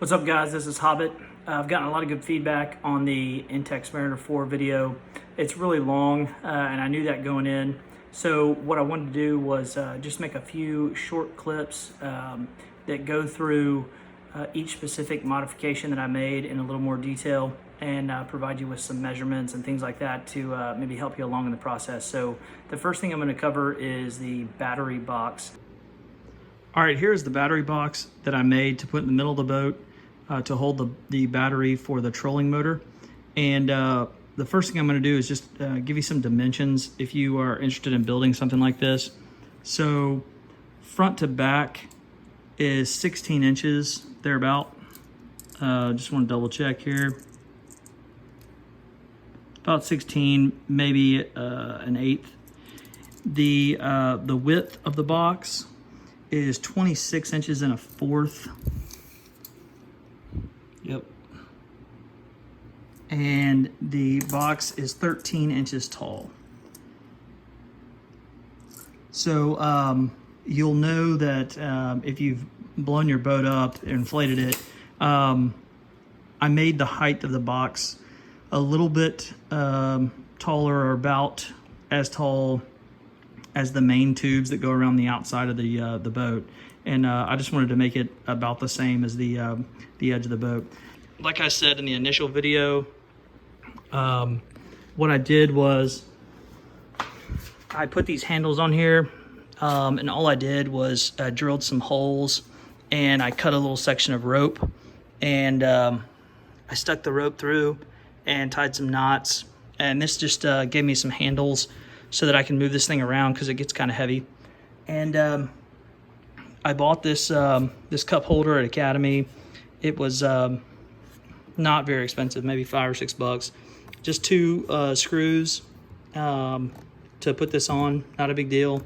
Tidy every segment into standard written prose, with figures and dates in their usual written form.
What's up, guys? This is Hobbit. I've gotten a lot of good feedback on the Intex Mariner 4 video. It's really long, and I knew that going in. So what I wanted to do was just make a few short clips that go through each specific modification that I made in a little more detail, and provide you with some measurements and things like that to maybe help you along in the process. So the first thing I'm going to cover is the battery box. All right, here's the battery box that I made to put in the middle of the boat to hold the battery for the trolling motor. And the first thing I'm going to do is just give you some dimensions if you are interested in building something like this. So front to back is 16 inches, thereabout. Just want to double check here. About 16, maybe an eighth. The width of the box is 26 inches and a fourth. Yep. And the box is 13 inches tall. So you'll know that if you've blown your boat up, inflated it, I made the height of the box a little bit taller, or about as tall as the main tubes that go around the outside of the boat. And I just wanted to make it about the same as the edge of the boat. Like I said in the initial video, what I did was I put these handles on here, and all I did was drilled some holes, and I cut a little section of rope, and I stuck the rope through and tied some knots, and this just gave me some handles so that I can move this thing around because it gets kind of heavy. And I bought this this cup holder at Academy. It was not very expensive, maybe $5 or $6. Just 2 screws to put this on, not a big deal.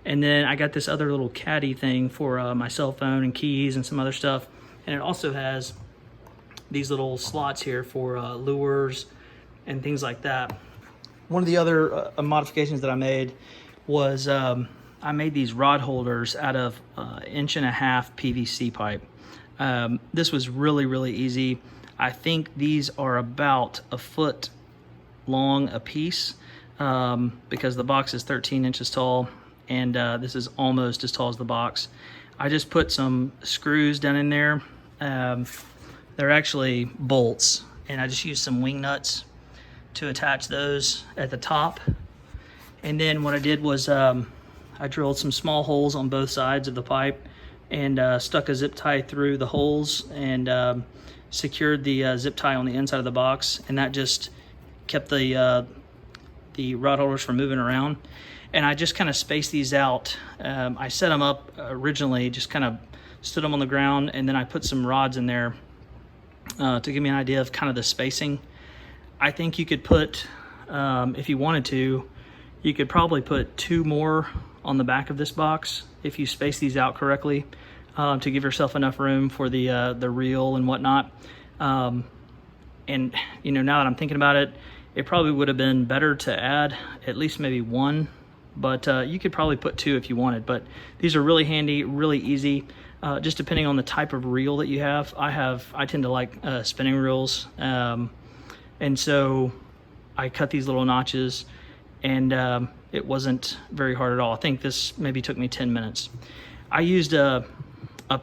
And then I got this other little caddy thing for my cell phone and keys and some other stuff. And it also has these little slots here for lures and things like that. One of the other modifications that I made was I made these rod holders out of 1.5 inch PVC pipe. This was really easy. I think these are about a foot long a piece because the box is 13 inches tall, and this is almost as tall as the box. I just put some screws down in there. They're actually bolts, and I just used some wing nuts to attach those at the top. And then what I did was I drilled some small holes on both sides of the pipe and stuck a zip tie through the holes, and secured the zip tie on the inside of the box, and that just kept the rod holders from moving around. And I just kind of spaced these out. I set them up originally, just kind of stood them on the ground, and then I put some rods in there to give me an idea of kind of the spacing. I think you could put, if you wanted to, you could probably put 2 more on the back of this box if you space these out correctly, to give yourself enough room for the reel and whatnot. And you know, now that I'm thinking about it, it probably would have been better to add at least maybe 1, but you could probably put 2 if you wanted. But these are really handy, really easy, just depending on the type of reel that you have. I tend to like spinning reels, and so I cut these little notches, and it wasn't very hard at all. I think this maybe took me 10 minutes. I used a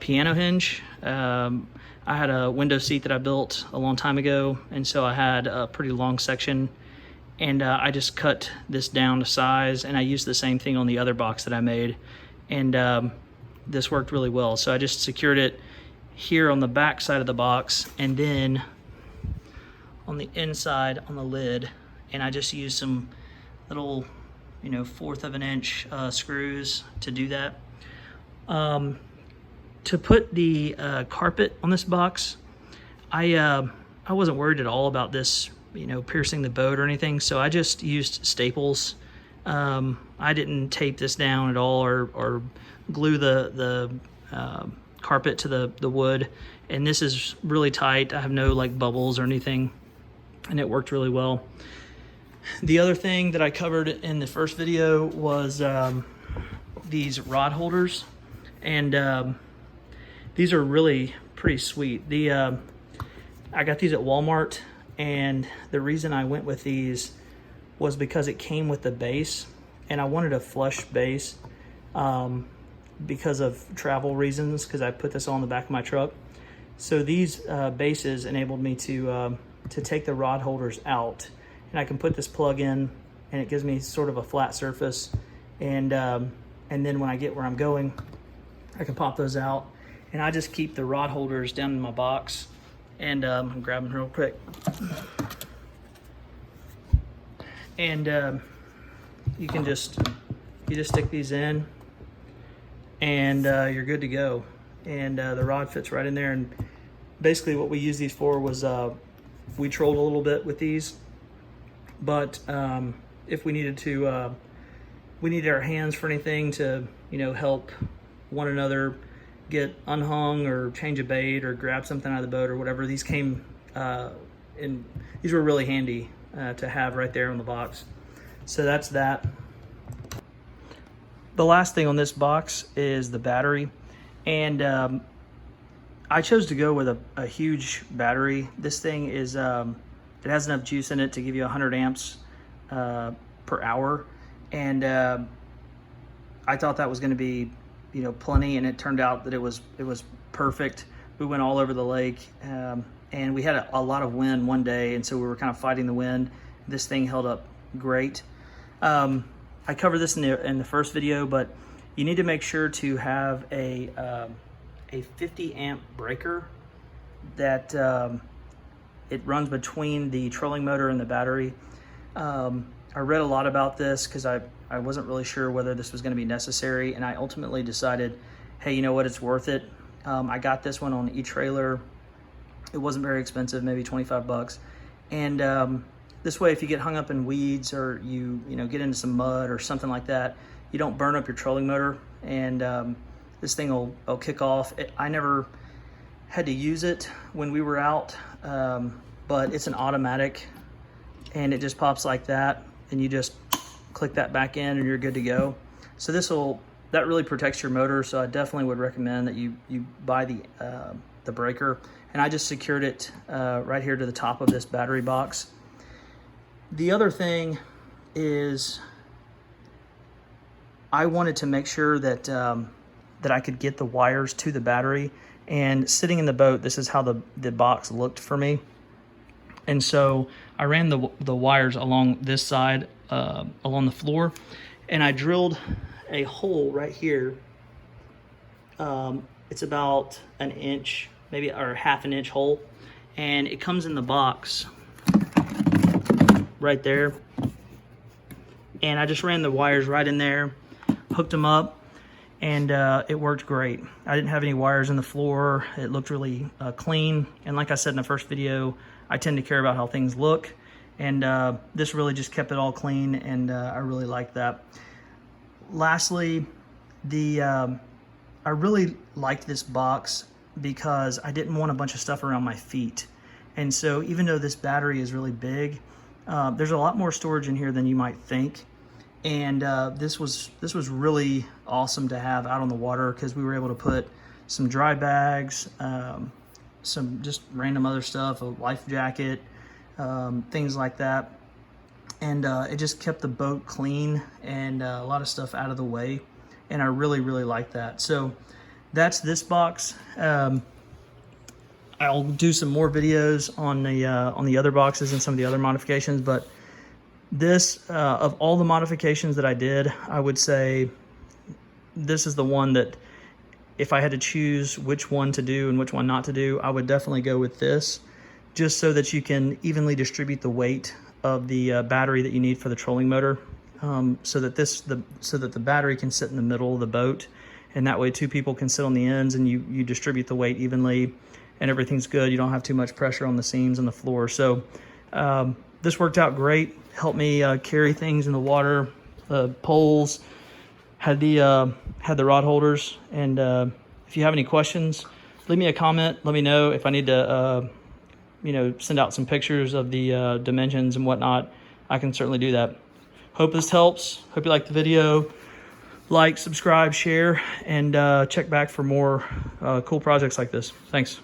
piano hinge. I had a window seat that I built a long time ago, and so I had a pretty long section, and I just cut this down to size, and I used the same thing on the other box that I made, and this worked really well. So I just secured it here on the back side of the box, and then on the inside on the lid, and I just used some little, you know, 1/4 of an inch screws to do that. To put the carpet on this box, I wasn't worried at all about this, you know, piercing the boat or anything, so I just used staples. I didn't tape this down at all, or glue the carpet to the wood, and this is really tight. I have no like bubbles or anything, and it worked really well. The other thing that I covered in the first video was these rod holders, and these are really pretty sweet. I got these at Walmart, and the reason I went with these was because it came with the base, and I wanted a flush base because of travel reasons, because I put this on the back of my truck. So these bases enabled me to take the rod holders out, and I can put this plug in, and it gives me sort of a flat surface, and then when I get where I'm going, I can pop those out, and I just keep the rod holders down in my box, and I'm grabbing real quick. And you just stick these in, and you're good to go. And the rod fits right in there. And basically what we used these for was we trolled a little bit with these, but if we needed to, we needed our hands for anything to, you know, help one another get unhung or change a bait or grab something out of the boat or whatever. These came in, these were really handy to have right there on the box. So that's that. The last thing on this box is the battery, and I chose to go with a huge battery. This thing is, it has enough juice in it to give you 100 amps per hour, and I thought that was going to be, you know, plenty, and it turned out that it was perfect. We went all over the lake, and we had a lot of wind one day, and so we were kind of fighting the wind. This thing held up great. I covered this in the first video, but you need to make sure to have a 50 amp breaker that it runs between the trolling motor and the battery. I read a lot about this because I wasn't really sure whether this was going to be necessary, and I ultimately decided, hey, you know what, it's worth it. I got this one on eTrailer. It wasn't very expensive, maybe 25 bucks. And this way, if you get hung up in weeds or you know get into some mud or something like that, you don't burn up your trolling motor, and this thing will kick off. I never had to use it when we were out, but it's an automatic, and it just pops like that, and you just click that back in and you're good to go. So that really protects your motor, so I definitely would recommend that you buy the breaker. And I just secured it right here to the top of this battery box. The other thing is I wanted to make sure that that I could get the wires to the battery, and sitting in the boat, this is how the box looked for me. And so I ran the wires along this side, along the floor, and I drilled a hole right here. It's about an inch, maybe, or half an inch hole, and it comes in the box right there. And I just ran the wires right in there, hooked them up, and it worked great. I didn't have any wires in the floor. It looked really clean. And like I said in the first video, I tend to care about how things look, and this really just kept it all clean, and I really like that. Lastly, I really liked this box because I didn't want a bunch of stuff around my feet. And so even though this battery is really big, there's a lot more storage in here than you might think. And this was really awesome to have out on the water, because we were able to put some dry bags, some just random other stuff, a life jacket, things like that. And it just kept the boat clean and a lot of stuff out of the way. And I really, really like that. So that's this box. I'll do some more videos on the other boxes and some of the other modifications, but this, of all the modifications that I did, I would say this is the one that, if I had to choose which one to do and which one not to do, I would definitely go with this, just so that you can evenly distribute the weight of the battery that you need for the trolling motor, so that the battery can sit in the middle of the boat, and that way two people can sit on the ends, and you distribute the weight evenly, and everything's good. You don't have too much pressure on the seams and the floor. So this worked out great. Helped me carry things in the water. Poles, had the rod holders. And if you have any questions, leave me a comment. Let me know if I need to send out some pictures of the dimensions and whatnot. I can certainly do that. Hope this helps. Hope you liked the video. Like, subscribe, share, and check back for more cool projects like this. Thanks.